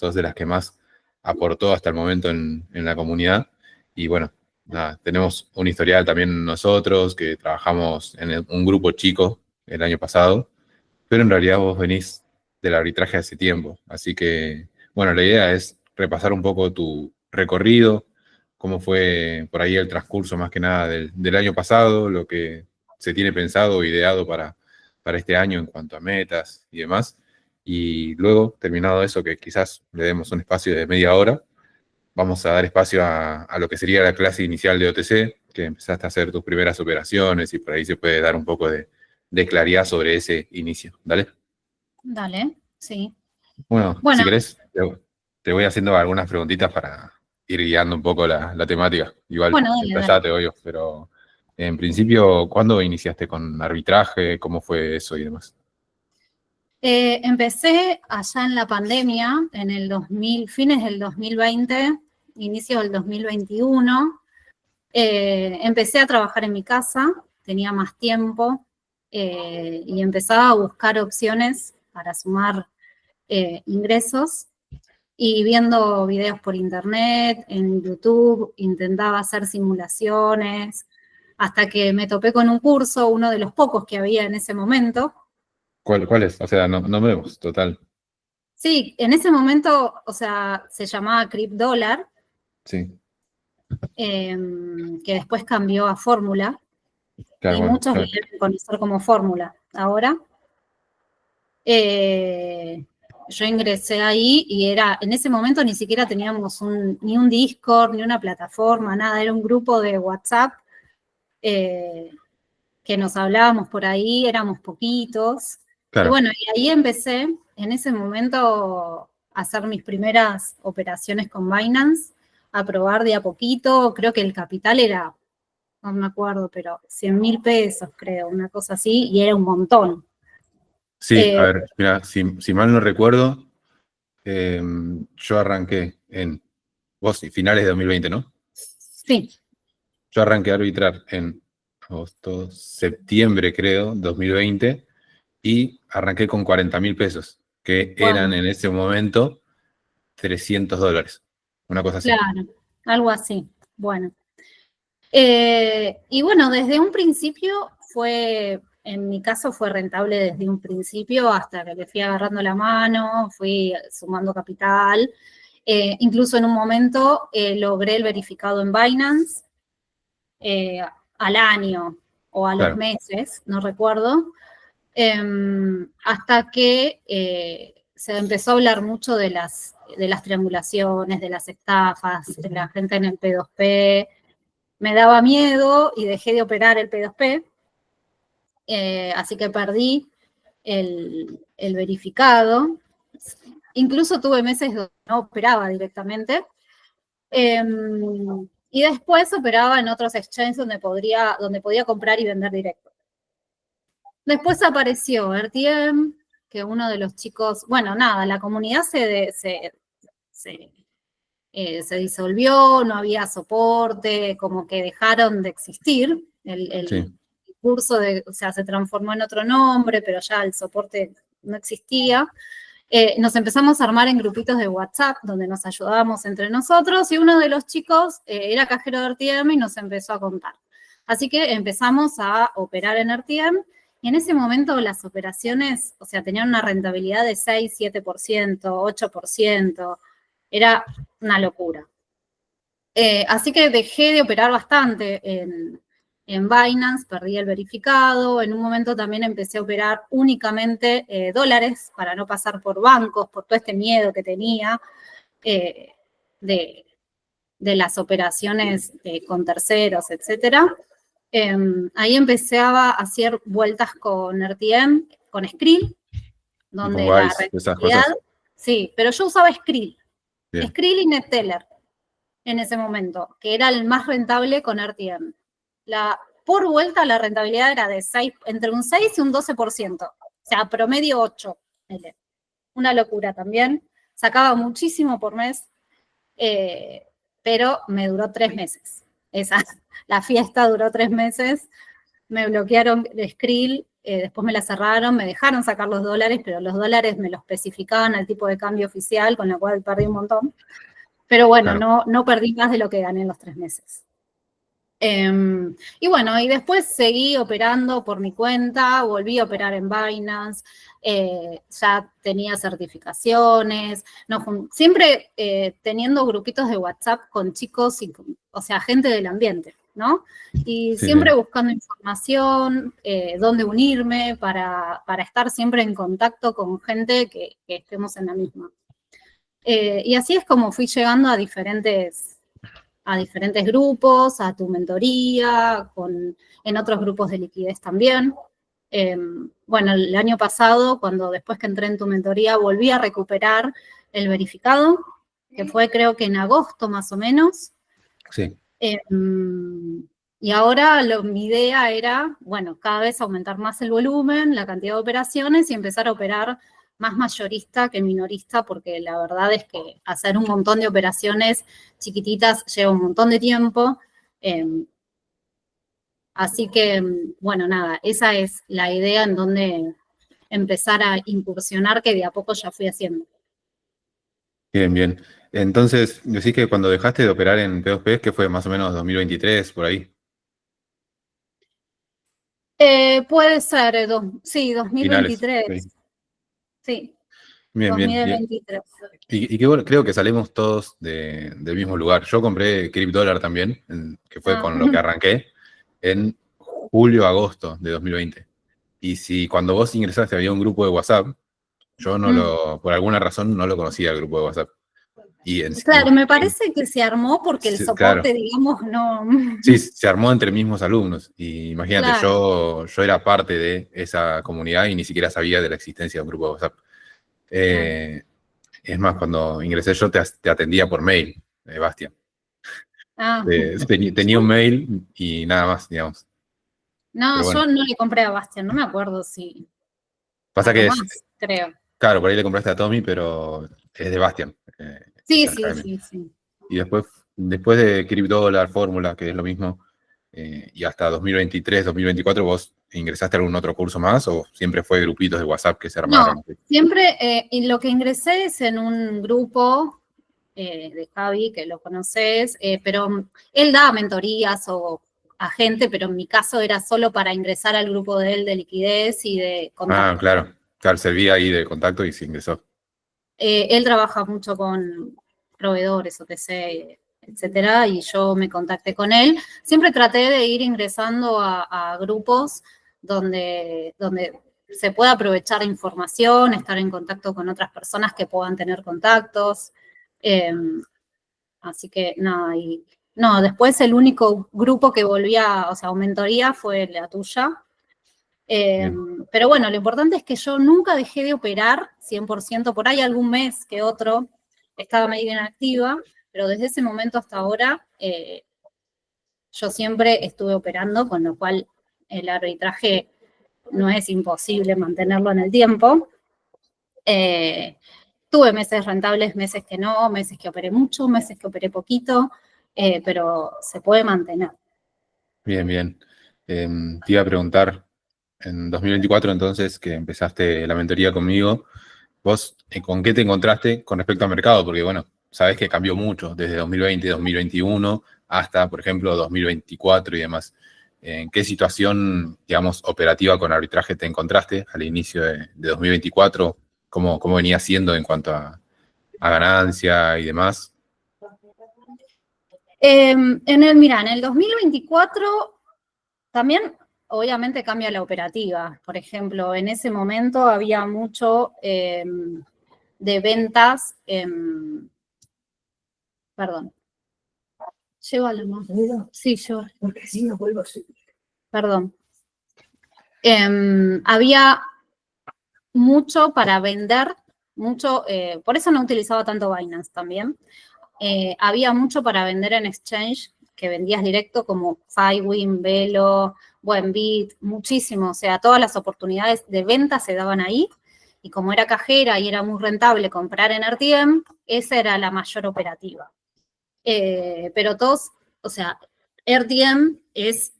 sos de las que más aportó hasta el momento en la comunidad. Y bueno, nada, tenemos un historial también nosotros, que trabajamos en un grupo chico el año pasado, pero en realidad vos venís del arbitraje hace tiempo. Así que, bueno, la idea es repasar un poco tu recorrido, cómo fue por ahí el transcurso más que nada del año pasado, lo que se tiene pensado o ideado para este año en cuanto a metas y demás. Y luego, terminado eso, que quizás le demos un espacio de media hora, vamos a dar espacio a lo que sería la clase inicial de OTC, que empezaste a hacer tus primeras operaciones y por ahí se puede dar un poco de claridad sobre ese inicio. ¿Dale? Dale, sí. Bueno, Bueno, si querés, te voy haciendo algunas preguntitas para ir guiando un poco la temática. Igual, bueno, dale. explayate, obvio, pero en principio, ¿cuándo iniciaste con arbitraje? ¿Cómo fue eso y demás? Empecé allá en la pandemia, en el 2000, fines del 2020, inicio del 2021. Empecé a trabajar en mi casa, tenía más tiempo y empezaba a buscar opciones para sumar ingresos. Y viendo videos por internet, en YouTube, intentaba hacer simulaciones, hasta que me topé con un curso, uno de los pocos que había en ese momento. ¿Cuál es? O sea, no vemos, total. Sí, en ese momento, o sea, se llamaba CryptDollar, Sí, que después cambió a Fórmula, claro, y bueno, muchos lo claro. deben conocer como Fórmula ahora. Yo ingresé ahí y en ese momento ni siquiera teníamos ni un Discord, ni una plataforma, nada, era un grupo de WhatsApp que nos hablábamos por ahí, éramos poquitos. Y Claro. bueno, y ahí empecé en ese momento a hacer mis primeras operaciones con Binance, a probar de a poquito, creo que el capital era, no me acuerdo, pero 100.000 pesos creo, una cosa así, y era un montón. Sí, a ver, mira, si mal no recuerdo, yo arranqué vos, finales de 2020, ¿no? Sí. Yo arranqué a arbitrar en agosto, septiembre, creo, 2020, y arranqué con 40.000 pesos, que eran Bueno, en ese momento $300, una cosa así. claro, algo así. Bueno. Y bueno, desde un principio en mi caso fue rentable desde un principio hasta que le fui agarrando la mano, fui sumando capital. Incluso en un momento logré el verificado en Binance eh, al año o a los Claro, meses, no recuerdo, hasta que se empezó a hablar mucho de las triangulaciones, de las estafas, de la gente en el P2P. Me daba miedo y dejé de operar el P2P, así que perdí el verificado. Incluso tuve meses donde no operaba directamente. Y después operaba en otros exchanges donde podía comprar y vender directo. Después apareció RTM, que uno de los chicos, bueno, nada, la comunidad se disolvió, no había soporte, como que dejaron de existir. El sí, curso o sea, se transformó en otro nombre, pero ya el soporte no existía. Nos empezamos a armar en grupitos de WhatsApp donde nos ayudábamos entre nosotros y uno de los chicos era cajero de RTM y nos empezó a contar. Así que empezamos a operar en RTM y en ese momento las operaciones, o sea, tenían una rentabilidad de 6, 7%, 8%, era una locura. Así que dejé de operar bastante en Binance, perdí el verificado. En un momento también empecé a operar únicamente dólares para no pasar por bancos, por todo este miedo que tenía eh, de, de las operaciones con terceros, etcétera. Ahí empecé a hacer vueltas con RTM, con Skrill, y con donde la Wise, esas rentabilidad, cosas. sí, pero yo usaba Skrill, Bien, Skrill y NetTeller en ese momento, que era el más rentable con RTM. Por vuelta la rentabilidad era de entre un 6 y un 12%, o sea, promedio 8. Una locura también, sacaba muchísimo por mes, pero me duró 3 meses. La fiesta duró 3 meses, me bloquearon de Skrill, después me la cerraron, me dejaron sacar los dólares, pero los dólares me lo especificaban al tipo de cambio oficial, con lo cual perdí un montón. Pero bueno, Claro. no perdí más de lo que gané en los 3 meses. Y bueno, y después seguí operando por mi cuenta, volví a operar en Binance, ya tenía certificaciones, siempre teniendo grupitos de WhatsApp con chicos, o sea, gente del ambiente, ¿no? Y Sí, siempre sí. buscando información, dónde unirme para estar siempre en contacto con gente que estemos en la misma. Y así es como fui llegando a diferentes grupos, a tu mentoría, en otros grupos de liquidez también. Bueno, el año pasado, después que entré en tu mentoría, volví a recuperar el verificado, que fue creo que en agosto más o menos. Sí. Y ahora mi idea era, bueno, cada vez aumentar más el volumen, la cantidad de operaciones y empezar a operar más mayorista que minorista, porque la verdad es que hacer un montón de operaciones chiquititas lleva un montón de tiempo. Así que, bueno, nada, esa es la idea en donde empezar a incursionar, que de a poco ya fui haciendo. Bien, bien. Entonces, decís que cuando dejaste de operar en P2P, que fue más o menos 2023, por ahí, Puede ser, sí, finales. 2023, Sí. sí, Bien, bien. 2023. Y qué bueno, creo que salimos todos del mismo lugar. Yo compré CryptDollar también, que fue Ah, con lo que arranqué, en julio, agosto de 2020. Y si cuando vos ingresaste había un grupo de WhatsApp, yo por alguna razón no lo conocía el grupo de WhatsApp. Y, claro, me parece que se armó porque el claro, soporte, digamos, no. sí, se armó entre mismos alumnos. Y imagínate, Claro, yo era parte de esa comunidad y ni siquiera sabía de la existencia de un grupo de WhatsApp. claro. Eh, es más, cuando ingresé yo te atendía por mail, Bastian. Ah, Tenía un mail y nada más, digamos. no, Pero bueno, yo no le compré a Bastian, no me acuerdo si pasa a que Tomás, creo. claro, por ahí le compraste a Tommy, pero es de Bastian, Sí, esa sí, academia. sí, sí. Y después de CryptDollar, Fórmula, que es lo mismo, y hasta 2023, 2024, ¿vos ingresaste a algún otro curso más o siempre fue grupitos de WhatsApp que se No, armaron? siempre, y lo que ingresé es en un grupo de Javi, que lo conoces, pero él da mentorías o a gente, pero en mi caso era solo para ingresar al grupo de él de liquidez y de Ah, contacto. claro. Claro, servía ahí de contacto y se ingresó. Él trabaja mucho con proveedores, OTC, etcétera, y yo me contacté con él. Siempre traté de ir ingresando a grupos donde se pueda aprovechar información, estar en contacto con otras personas que puedan tener contactos. Eh, Así que nada, y no, después el único grupo que volvía, o sea, o mentoría fue la tuya. Eh, Bien, pero bueno, lo importante es que yo nunca dejé de operar 100%, por ahí algún mes que otro estaba medio inactiva, pero desde ese momento hasta ahora yo siempre estuve operando, con lo cual el arbitraje no es imposible mantenerlo en el tiempo. Eh, Tuve meses rentables, meses que no, meses que operé mucho, meses que operé poquito, pero se puede mantener. bien, bien. Te iba a preguntar, en 2024 entonces, que empezaste la mentoría conmigo, vos, ¿con qué te encontraste con respecto al mercado? Porque, bueno, sabés que cambió mucho desde 2020, 2021 hasta, por ejemplo, 2024 y demás. ¿En qué situación, digamos, operativa con arbitraje te encontraste al inicio de 2024? ¿Cómo venía siendo en cuanto a ganancia y demás? Mira, en el 2024 también obviamente cambia la operativa. Por ejemplo, en ese momento había mucho de ventas, perdón, llévalo más. Sí, yo. Porque si no vuelvo a subir. Perdón. Había mucho para vender, mucho, por eso no utilizaba tanto Binance también. Había mucho para vender en exchange, que vendías directo como Fywin, Velo, Buenbit, muchísimo. O sea, todas las oportunidades de venta se daban ahí. Y como era cajera y era muy rentable comprar en RTM, esa era la mayor operativa. Pero todos, o sea, RTM es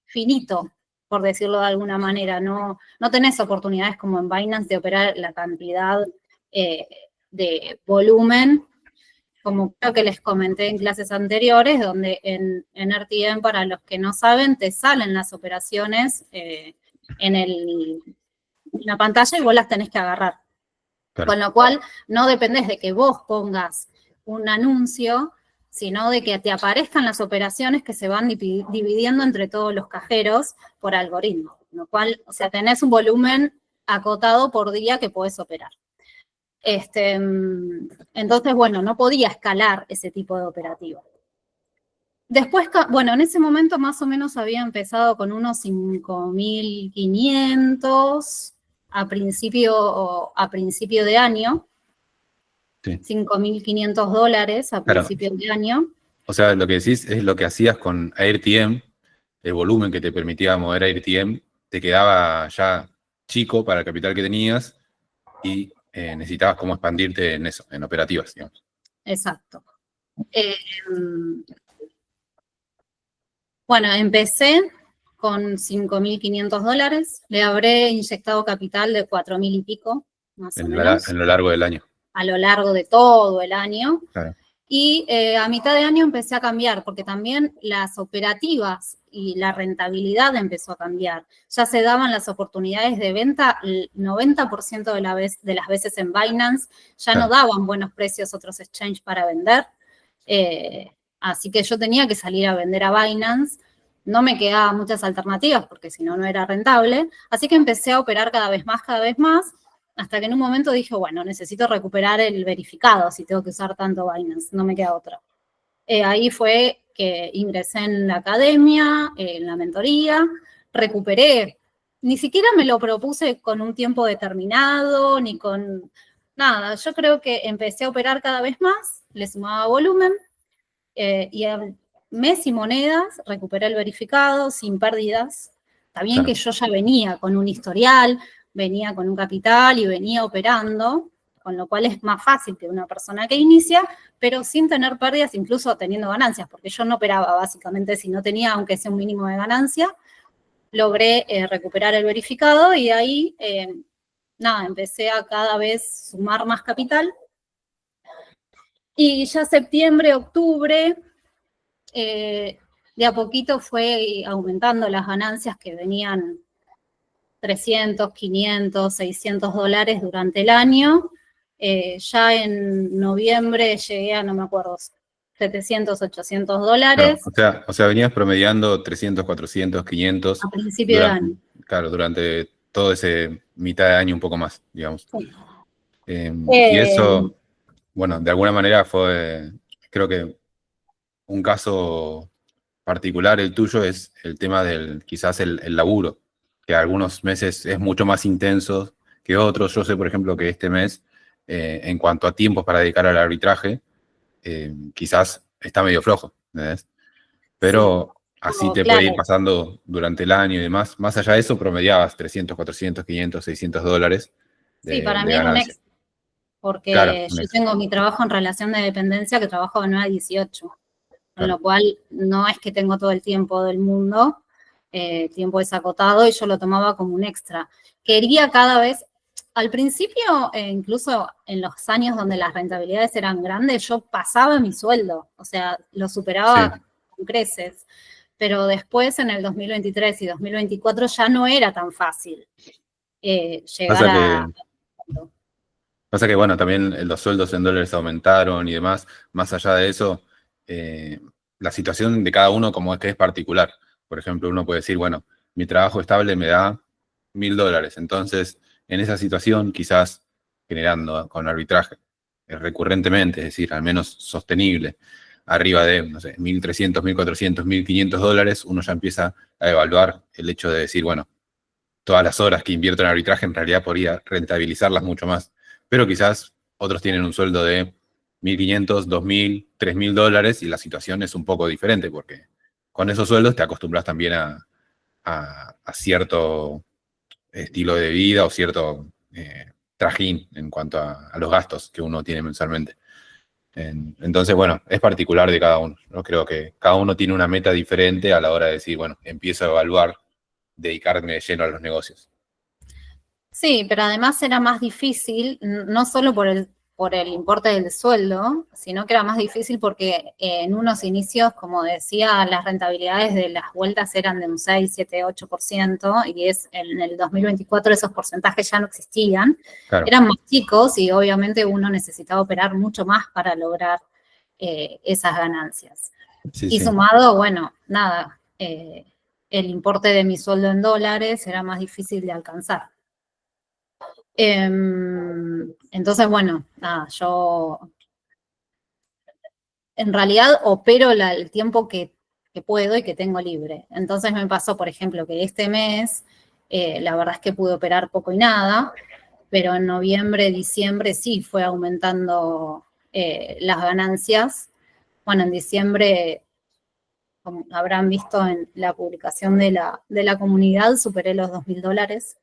finito, por decirlo de alguna manera. No tenés oportunidades como en Binance de operar la cantidad de volumen, como creo que les comenté en clases anteriores, donde en RTM, para los que no saben, te salen las operaciones en la pantalla y vos las tenés que agarrar. Claro. Con lo cual, no dependés de que vos pongas un anuncio, sino de que te aparezcan las operaciones que se van dividiendo entre todos los cajeros por algoritmo. Con lo cual, o sea, tenés un volumen acotado por día que podés operar. Entonces, bueno, no podía escalar ese tipo de operativa. Después, bueno, en ese momento más o menos había empezado con unos 5.500 a principio de año. Sí. $5.500 a principio de año. O sea, lo que decís es lo que hacías con AirTM, el volumen que te permitía mover AirTM, te quedaba ya chico para el capital que tenías y necesitabas como expandirte en eso, en operativas, digamos. Exacto. Bueno, empecé con $5.500, le habré inyectado capital de 4.000 y pico, más o menos. En lo largo del año. A lo largo de todo el año. Claro. Y a mitad de año empecé a cambiar, porque también las operativas y la rentabilidad empezó a cambiar. Ya se daban las oportunidades de venta, el 90% de las veces en Binance ya no daban buenos precios otros exchanges para vender. Así que yo tenía que salir a vender a Binance. No me quedaban muchas alternativas, porque si no, no era rentable. Así que empecé a operar cada vez más, hasta que en un momento dije, bueno, necesito recuperar el verificado si tengo que usar tanto Binance, no me queda otra. Ahí fue que ingresé en la academia, en la mentoría, recuperé. Ni siquiera me lo propuse con un tiempo determinado, ni con nada. Yo creo que empecé a operar cada vez más, le sumaba volumen, y al mes y monedas recuperé el verificado sin pérdidas. También que yo ya venía con un historial, venía con un capital y venía operando, con lo cual es más fácil que una persona que inicia, pero sin tener pérdidas, incluso teniendo ganancias, porque yo no operaba básicamente si no tenía, aunque sea un mínimo de ganancia. Logré recuperar el verificado y ahí, empecé a cada vez sumar más capital. Y ya septiembre, octubre, de a poquito fue aumentando las ganancias que venían 300, 500, $600 durante el año. Ya en noviembre llegué a, no me acuerdo, $700, $800. Claro, o sea, venías promediando 300, 400, 500. A principio de año. Claro, durante todo ese mitad de año, un poco más, digamos. Sí. Y eso, bueno, de alguna manera fue, creo que un caso particular el tuyo es el tema del, quizás el laburo, que algunos meses es mucho más intenso que otros. Yo sé, por ejemplo, que este mes, en cuanto a tiempos para dedicar al arbitraje, quizás está medio flojo, ¿entendés? Pero sí, así te puede ir pasando durante el año y demás. Más allá de eso, promediabas 300, 400, 500, $600 sí, para mí es un extra, porque yo tengo mi trabajo en relación de dependencia que trabajo de 9 a 18. Con lo cual, no es que tengo todo el tiempo del mundo, el tiempo es acotado y yo lo tomaba como un extra. Quería cada vez, al principio, incluso en los años donde las rentabilidades eran grandes, yo pasaba mi sueldo, o sea, lo superaba con creces. Pero después, en el 2023 y 2024, ya no era tan fácil llegar a... Pasa que, bueno, también los sueldos en dólares aumentaron y demás. Más allá de eso, la situación de cada uno como es que es particular. Por ejemplo, uno puede decir, bueno, mi trabajo estable me da $1.000. Entonces, en esa situación, quizás generando con arbitraje recurrentemente, es decir, al menos sostenible, arriba de, no sé, $1.300, $1.400, $1.500, uno ya empieza a evaluar el hecho de decir, bueno, todas las horas que invierto en arbitraje en realidad podría rentabilizarlas mucho más. Pero quizás otros tienen un sueldo de $1.500, $2.000, $3.000 y la situación es un poco diferente porque con esos sueldos te acostumbras también a cierto estilo de vida o cierto trajín en cuanto a los gastos que uno tiene mensualmente. Entonces, bueno, es particular de cada uno. Yo creo que cada uno tiene una meta diferente a la hora de decir, bueno, empiezo a evaluar dedicarme de lleno a los negocios. Sí, pero además era más difícil, no solo por el importe del sueldo, sino que era más difícil porque en unos inicios, como decía, las rentabilidades de las vueltas eran de un 6, 7, 8%, y en el 2024 esos porcentajes ya no existían. Claro. Eran más chicos y obviamente uno necesitaba operar mucho más para lograr esas ganancias. Sí, Y sí. sumado, bueno, nada, el importe de mi sueldo en dólares era más difícil de alcanzar. Entonces, bueno, nada, yo en realidad opero el tiempo que puedo y que tengo libre. Entonces me pasó, por ejemplo, que este mes, la verdad es que pude operar poco y nada, pero en noviembre, diciembre sí fue aumentando las ganancias. Bueno, en diciembre, como habrán visto en la publicación de la comunidad, superé los $2.000.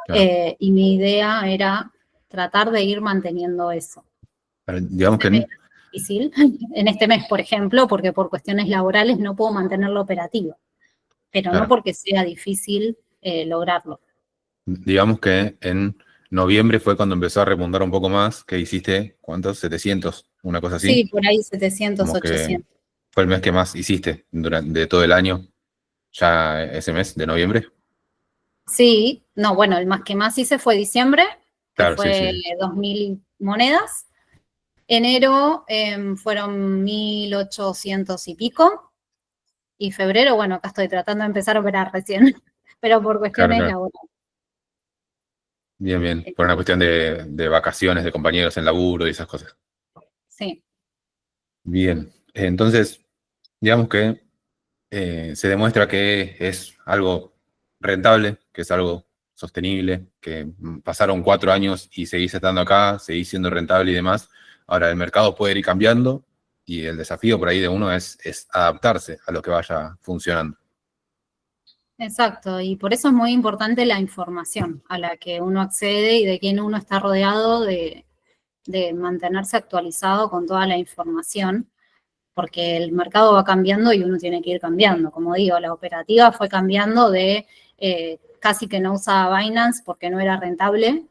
Claro. Y mi idea era tratar de ir manteniendo eso. Pero digamos que Es difícil en este mes, por ejemplo, porque por cuestiones laborales no puedo mantenerlo operativo, pero no claro. porque sea difícil lograrlo. Digamos que en noviembre fue cuando empezó a repuntar un poco más, que hiciste, ¿cuántos? 700, una cosa Sí, así. por ahí 700, Como que 800. fue el mes que más hiciste durante todo el año, ya ese mes de noviembre. Sí, no, bueno, el más que más hice fue diciembre, que Claro, sí, sí. fue 2.000 monedas. Enero fueron 1.800 y pico. Y febrero, bueno, acá estoy tratando de empezar a operar recién, pero por Claro, cuestiones claro. laborales. Bien, bien. Por una cuestión de vacaciones, de compañeros en laburo y esas cosas. Sí, Bien. Entonces, digamos que se demuestra que es algo rentable, que es algo sostenible, que pasaron 4 años y seguís estando acá, seguís siendo rentable y demás. Ahora, el mercado puede ir cambiando y el desafío por ahí de uno es adaptarse a lo que vaya funcionando. exacto. Y por eso es muy importante la información a la que uno accede y de quién uno está rodeado, de mantenerse actualizado con toda la información, porque el mercado va cambiando y uno tiene que ir cambiando. Como digo, la operativa fue cambiando de casi que no usaba Binance porque no era rentable.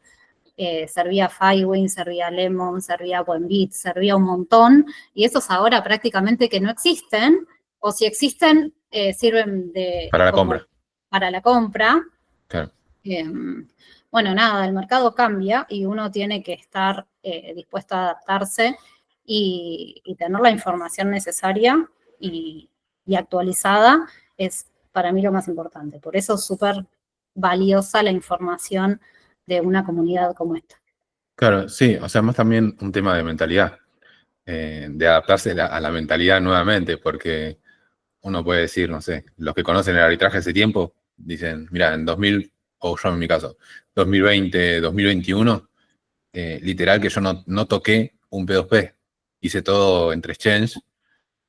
Servía Firewin, servía Lemon, servía Buenbit, servía un montón, y esos ahora prácticamente que no existen, o si existen, sirven Para la como compra. para la compra. Claro. Eh, bueno, nada, el mercado cambia y uno tiene que estar dispuesto a adaptarse y tener la información necesaria y actualizada es para mí lo más importante. Por eso es súper valiosa la información de una comunidad como esta. Claro, sí, o sea, más también un tema de mentalidad, de adaptarse a la mentalidad nuevamente, porque uno puede decir, no sé, los que conocen el arbitraje hace tiempo, dicen, mira, en 2000, o yo en mi caso, 2020, 2021, literal que yo no toqué un P2P, hice todo entre exchange,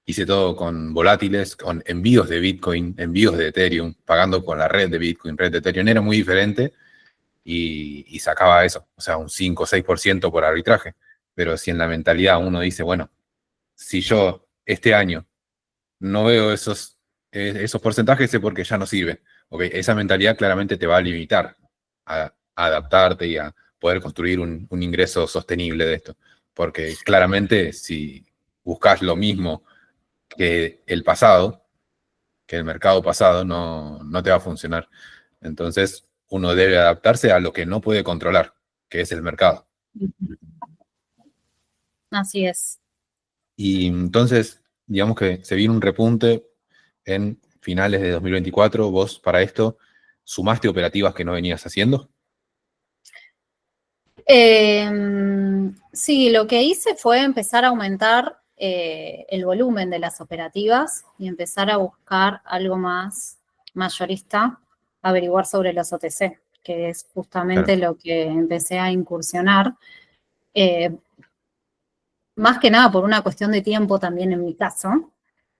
hice todo con volátiles, con envíos de Bitcoin, envíos de Ethereum, pagando con la red de Bitcoin, red de Ethereum, era muy diferente y sacaba eso, o sea, un 5 o 6% por arbitraje. Pero si en la mentalidad uno dice, bueno, si yo este año no veo esos porcentajes es porque ya no sirve. Okay, esa mentalidad claramente te va a limitar a adaptarte y a poder construir un ingreso sostenible de esto. Porque claramente si buscas lo mismo que el pasado, que el mercado pasado, no te va a funcionar. Entonces, uno debe adaptarse a lo que no puede controlar, que es el mercado. Así es. Y entonces, digamos que se viene un repunte en finales de 2024. Vos para esto sumaste operativas que no venías haciendo. Sí, lo que hice fue empezar a aumentar el volumen de las operativas y empezar a buscar algo más mayorista, averiguar sobre los OTC, que es Claro, justamente lo que empecé a incursionar. Eh, Más que nada por una cuestión de tiempo también en mi caso.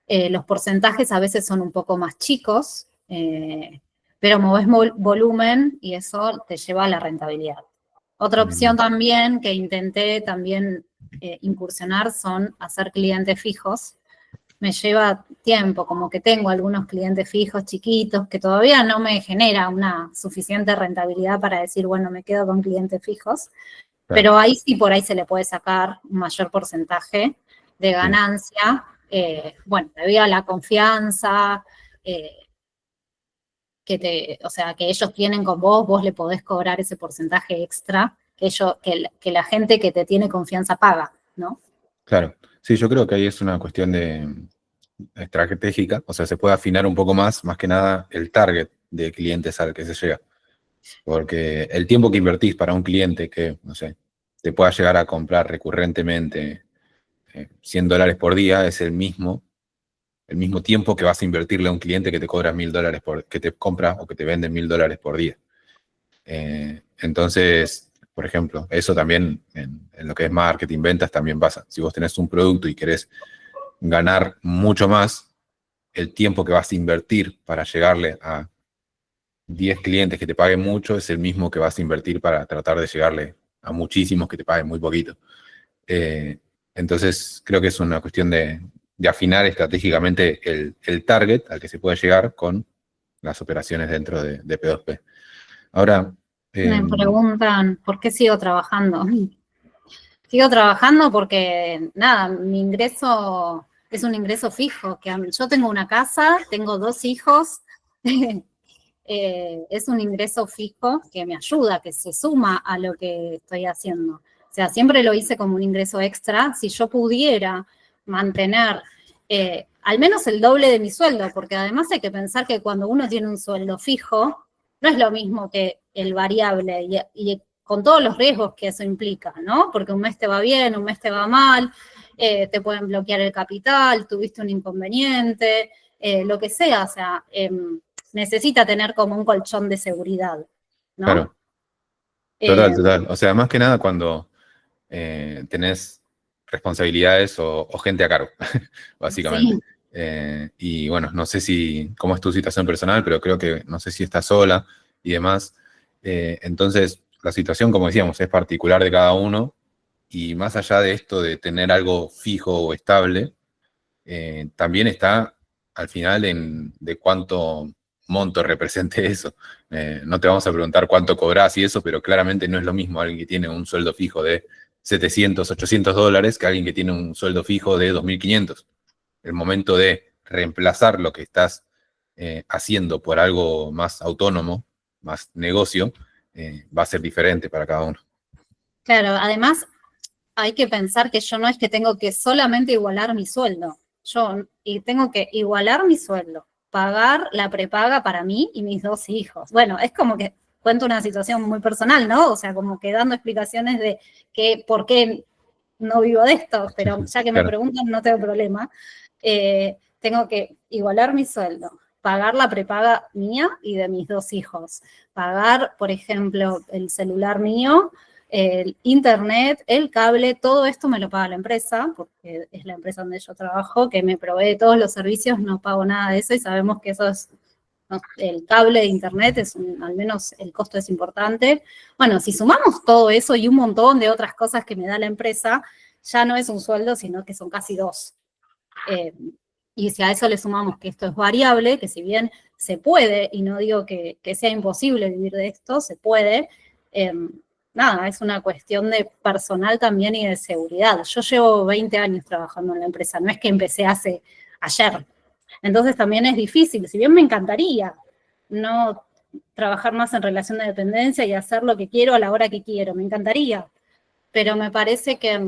Los porcentajes a veces son un poco más chicos, pero moves volumen y eso te lleva a la rentabilidad. Otra bien, opción bien. también que intenté también incursionar son hacer clientes fijos, me lleva tiempo, como que tengo algunos clientes fijos chiquitos que todavía no me genera una suficiente rentabilidad para decir, bueno, me quedo con clientes fijos, Claro, pero ahí sí por ahí se le puede sacar un mayor porcentaje de sí, ganancia, bueno, debido a la confianza, eh, o sea, que ellos tienen con vos, vos le podés cobrar ese porcentaje extra que la gente que te tiene confianza paga, ¿no? claro. Sí, yo creo que ahí es una cuestión de estratégica, o sea, se puede afinar un poco más que nada el target de clientes al que se llega. Porque el tiempo que invertís para un cliente que, no sé, te pueda llegar a comprar recurrentemente $100 por día es el mismo tiempo que vas a invertirle a un cliente que te cobra $1.000 que te compra o que te vende $1.000 por día. Entonces, por ejemplo, eso también en lo que es marketing, ventas, también pasa. Si vos tenés un producto y querés ganar mucho más, el tiempo que vas a invertir para llegarle a 10 clientes que te paguen mucho es el mismo que vas a invertir para tratar de llegarle a muchísimos que te paguen muy poquito. Eh, entonces, creo que es una cuestión de afinar estratégicamente el target al que se puede llegar con las operaciones dentro de P2P. Ahora, Me preguntan, ¿por qué sigo trabajando? Sigo trabajando porque, nada, mi ingreso es un ingreso fijo, que yo tengo una casa, tengo 2 hijos, es un ingreso fijo que me ayuda, que se suma a lo que estoy haciendo. O sea, siempre lo hice como un ingreso extra. Si yo pudiera mantener al menos el doble de mi sueldo, porque además hay que pensar que cuando uno tiene un sueldo fijo, no es lo mismo que el variable y con todos los riesgos que eso implica, ¿no? Porque un mes te va bien, un mes te va mal, te pueden bloquear el capital, tuviste un inconveniente, lo que sea, o sea, necesita tener como un colchón de seguridad, ¿no? claro, total, Eh, total. O sea, más que nada cuando tenés responsabilidades o gente a cargo, básicamente. sí, Y bueno, no sé cómo es tu situación personal, pero creo que no sé si estás sola y demás. Entonces, la situación, como decíamos, es particular de cada uno. Y más allá de esto de tener algo fijo o estable, también está al final de cuánto monto represente eso. No te vamos a preguntar cuánto cobras y eso, pero claramente no es lo mismo alguien que tiene un sueldo fijo de $700, $800 que alguien que tiene un sueldo fijo de 2.500. El momento de reemplazar lo que estás haciendo por algo más autónomo, más negocio, va a ser diferente para cada uno. claro, además hay que pensar que yo no es que tengo que solamente igualar mi sueldo, y tengo que igualar mi sueldo, pagar la prepaga para mí y mis 2 hijos. Bueno, es como que cuento una situación muy personal, ¿no? O sea, como que dando explicaciones de por qué no vivo de esto, pero ya que me Claro, preguntan no tengo problema. Tengo que igualar mi sueldo, pagar la prepaga mía y de mis 2 hijos, pagar, por ejemplo, el celular mío, el internet, el cable, todo esto me lo paga la empresa, porque es la empresa donde yo trabajo, que me provee todos los servicios, no pago nada de eso y sabemos que eso es, no, el cable de internet al menos el costo es importante. Bueno, si sumamos todo eso y un montón de otras cosas que me da la empresa, ya no es un sueldo, sino que son casi 2. Eh, y si a eso le sumamos que esto es variable, que si bien se puede, y no digo que sea imposible vivir de esto, se puede, eh, nada, es una cuestión de personal también y de seguridad. Yo llevo 20 años trabajando en la empresa, no es que empecé hace ayer. Entonces también es difícil, si bien me encantaría no trabajar más en relación de dependencia y hacer lo que quiero a la hora que quiero, me encantaría, pero me parece que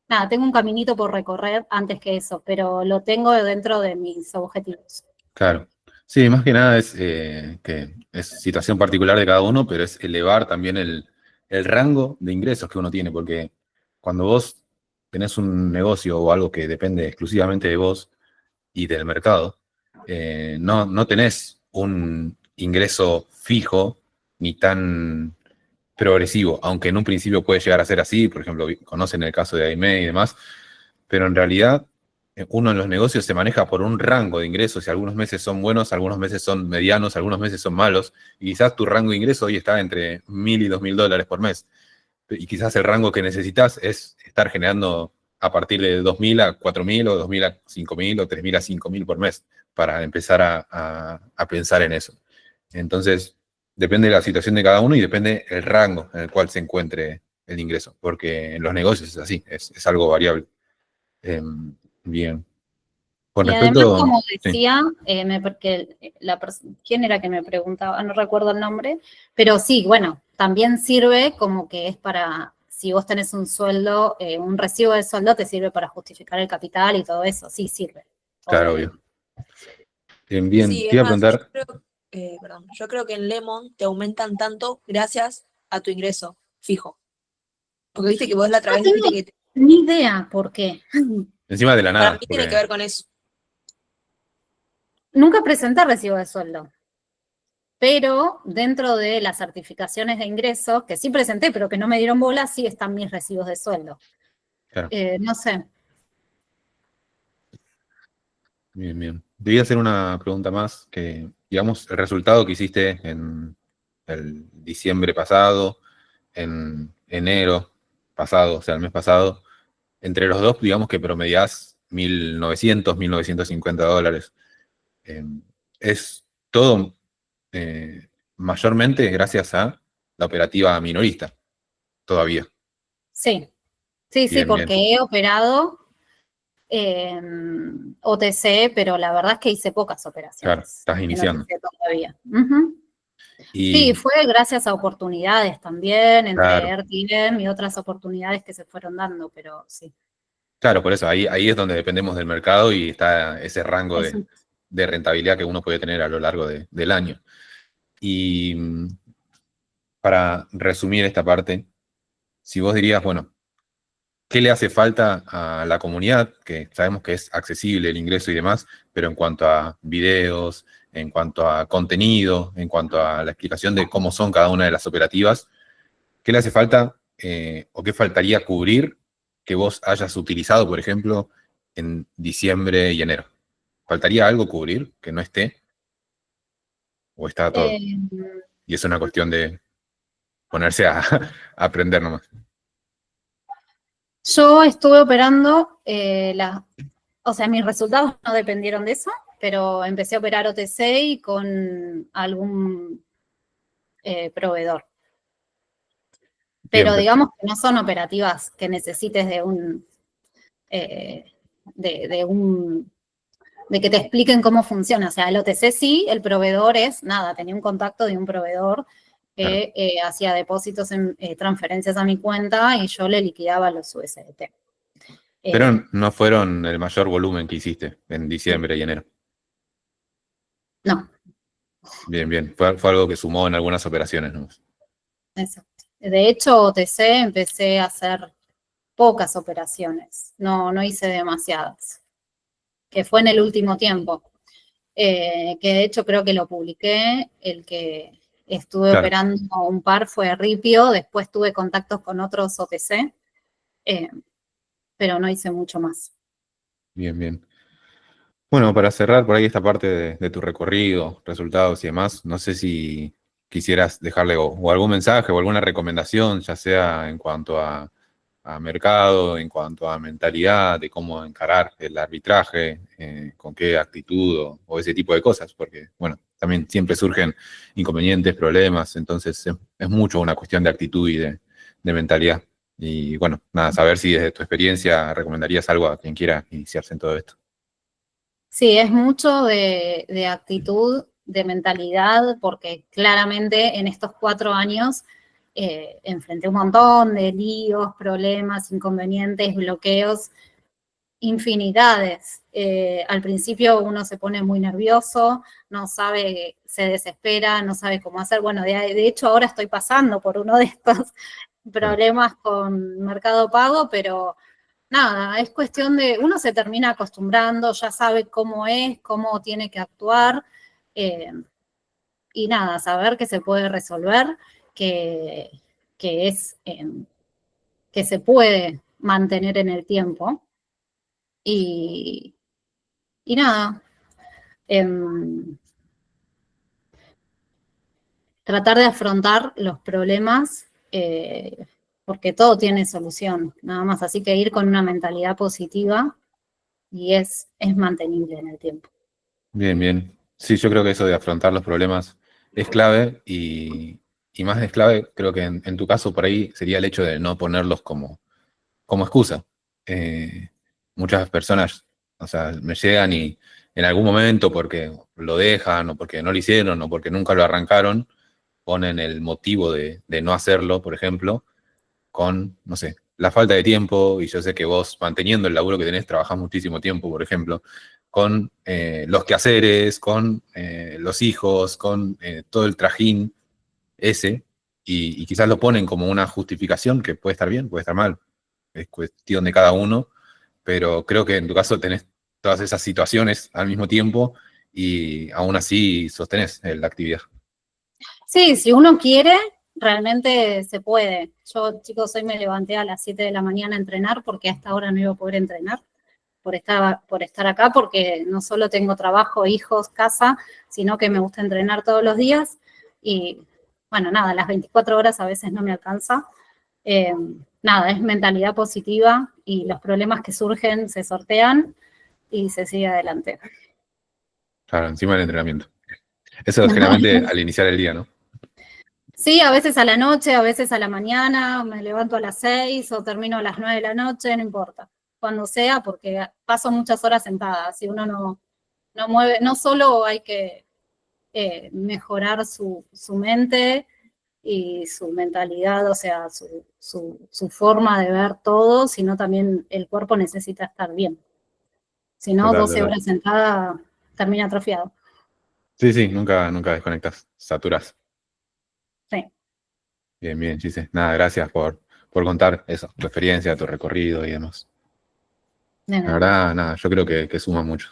nada, tengo un caminito por recorrer antes que eso, pero lo tengo dentro de mis objetivos. claro. Sí, más que nada es que es situación particular de cada uno, pero es elevar también el rango de ingresos que uno tiene, porque cuando vos tenés un negocio o algo que depende exclusivamente de vos y del mercado, no tenés un ingreso fijo ni tan progresivo, aunque en un principio puede llegar a ser así, por ejemplo, conocen el caso de Aimee y demás, pero en realidad uno en los negocios se maneja por un rango de ingresos y algunos meses son buenos, algunos meses son medianos, algunos meses son malos, y quizás tu rango de ingreso hoy está entre 1.000 y $2.000 por mes, y quizás el rango que necesitas es estar generando a partir de 2.000 a 4.000 o 2.000 a 5.000 o 3.000 a 5.000 por mes para empezar a pensar en eso. Entonces, depende de la situación de cada uno y depende el rango en el cual se encuentre el ingreso, porque en los negocios es así, es algo variable. Bien. Con Y además, respecto, como sí, decía, porque ¿quién era que me preguntaba? No recuerdo el nombre, pero sí, bueno, también sirve como que es para, si vos tenés un sueldo, un recibo de sueldo, te sirve para justificar el capital y todo eso, sí sirve, claro, obviamente. obvio. Bien, Sí, te es iba a más, preguntar, perdón, yo creo que en Lemon te aumentan tanto gracias a tu ingreso fijo. Porque viste que vos la otra No vez dijiste tengo que ni idea por qué. encima de la para mí nada, tiene que porque, ver con eso. Nunca presenté recibo de sueldo, pero dentro de las certificaciones de ingresos, que sí presenté, pero que no me dieron bola, sí están mis recibos de sueldo. claro, No sé. bien. Te voy a hacer una pregunta más, que, digamos, el resultado que hiciste en el diciembre pasado, en enero pasado, o sea, el mes pasado, entre los dos, digamos que promediás 1.900, 1.950 dólares. Eh, es todo mayormente gracias a la operativa minorista, todavía. Sí, sí, Bien, bien. porque he operado OTC, pero la verdad es que hice pocas Claro, operaciones estás en iniciando. OTC todavía. Ujú. Sí, Y fue gracias a oportunidades también, entre claro, RTM y otras oportunidades que se fueron dando, pero sí. claro, por eso ahí es donde dependemos del mercado y está ese rango Eso. de rentabilidad que uno puede tener a lo largo del año. Y para resumir esta parte, si vos dirías, bueno, ¿qué le hace falta a la comunidad? Que sabemos que es accesible el ingreso y demás, pero en cuanto a videos, en cuanto a contenido, en cuanto a la explicación de cómo son cada una de las operativas, ¿qué le hace falta o qué faltaría cubrir que vos hayas utilizado, por ejemplo, en diciembre y enero? ¿Faltaría algo cubrir que no esté o está todo? Eh, Y es una cuestión de ponerse a, a aprender nomás. yo estuve operando, o sea, mis resultados no dependieron de eso, pero empecé a operar OTC y con algún proveedor. Bien, Pero digamos que no son operativas que necesites eh, de un, de que te expliquen cómo funciona. O sea, el OTC sí, el proveedor es, nada, tenía un contacto de un proveedor claro. que hacía depósitos en transferencias a mi cuenta y yo le liquidaba los USDT. Pero no fueron el mayor volumen que hiciste en diciembre y enero. No, Bien. Fue algo que sumó en algunas operaciones, ¿no? exacto. De hecho, OTC empecé a hacer pocas operaciones, no hice demasiadas, que fue en el último tiempo. Que de hecho creo que lo publiqué, el que estuve Claro, operando un par fue Ripio, después tuve contactos con otros OTC, eh, pero no hice mucho más. bien. Bueno, para cerrar por ahí esta parte de tu recorrido, resultados y demás, no sé si quisieras dejarle o algún mensaje o alguna recomendación, ya sea en cuanto a mercado, en cuanto a mentalidad, de cómo encarar el arbitraje, con qué actitud o ese tipo de cosas, porque, bueno, también siempre surgen inconvenientes, problemas, entonces es mucho una cuestión de actitud y de mentalidad. Y bueno, nada, saber si desde tu experiencia recomendarías algo a quien quiera iniciarse en todo esto. Sí, es mucho de actitud, de mentalidad, porque claramente en estos 4 años enfrenté un montón de líos, problemas, inconvenientes, bloqueos, infinidades. Al principio uno se pone muy nervioso, no sabe, se desespera, no sabe cómo hacer. Bueno, de hecho ahora estoy pasando por uno de estos Claro. problemas con Mercado Pago, pero nada, es cuestión de, uno se termina acostumbrando, ya sabe cómo es, cómo tiene que actuar, eh, y nada, saber que se puede resolver, que, que es, que se puede mantener en el tiempo. Y, y nada, tratar de afrontar los problemas porque todo tiene solución, nada más. Así que ir con una mentalidad positiva y es mantenible en el tiempo. Bien, bien. Sí, yo creo que eso de afrontar los problemas es clave y más es clave, creo que en tu caso por ahí sería el hecho de no ponerlos como excusa. Eh, Muchas personas, o sea, me llegan y en algún momento porque lo dejan o porque no lo hicieron o porque nunca lo arrancaron, ponen el motivo de no hacerlo, por ejemplo, con, no sé, la falta de tiempo, y yo sé que vos, manteniendo el laburo que tenés, trabajás muchísimo tiempo, por ejemplo, con los quehaceres, con los hijos, con todo el trajín ese, y quizás lo ponen como una justificación que puede estar bien, puede estar mal, es cuestión de cada uno, pero creo que en tu caso tenés todas esas situaciones al mismo tiempo y aún así sostenés la actividad. Sí, si uno quiere, realmente se puede. Yo, chicos, hoy me levanté a las 7 de la mañana a entrenar porque hasta ahora no iba a poder entrenar por estar acá, porque no solo tengo trabajo, hijos, casa, sino que me gusta entrenar todos los días y, bueno, nada, las 24 horas a veces no me alcanza. Nada, es mentalidad positiva y los problemas que surgen se sortean y se sigue adelante. Claro, encima del entrenamiento. Eso es generalmente al iniciar el día, ¿no? Sí, a veces a la noche, a veces a la mañana, me levanto a las 6 o termino a las 9 de la noche, no importa, cuando sea, porque paso muchas horas sentada. Si uno no mueve, no solo hay que mejorar su mente y su mentalidad, o sea, su forma de ver todo, sino también el cuerpo necesita estar bien. Si no, Total, 12 total. horas sentada termina atrofiado. Sí, sí, nunca desconectas, saturás. Sí, Bien, bien, Gise. Nada, gracias por contar eso, tu experiencia, tu recorrido y demás. de La nada. verdad, nada, yo creo que suma mucho.